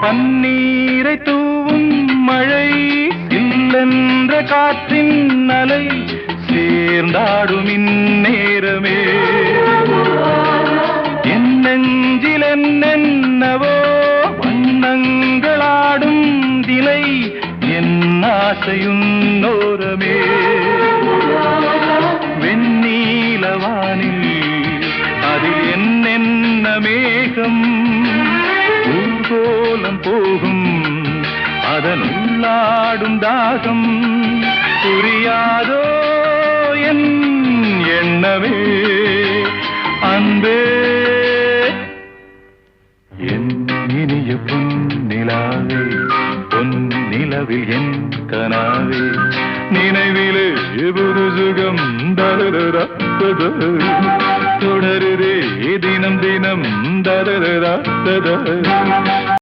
பன்னீரை தூவும் மழை இல்லென்ற காற்றின் அலை சேர்ந்தாடும் இந்நேரமே என் நெஞ்சில் என்னென்னவோ வண்ணங்களாடும் திலை என் ஆசையும் நோரமே வெண்ணீலவானில் அதில் என்னென்ன மேகம் ஊர்கோலம் போகும் அதன் உள்ளாடும் தாகம் புரியாதோ என் எண்ணமே அன்பே என் இனிய பொன்னிலாவே பொன்னிலவில் என் கனாவே நினைவிலே புது சுகம் தொடருதே தினம் தினம்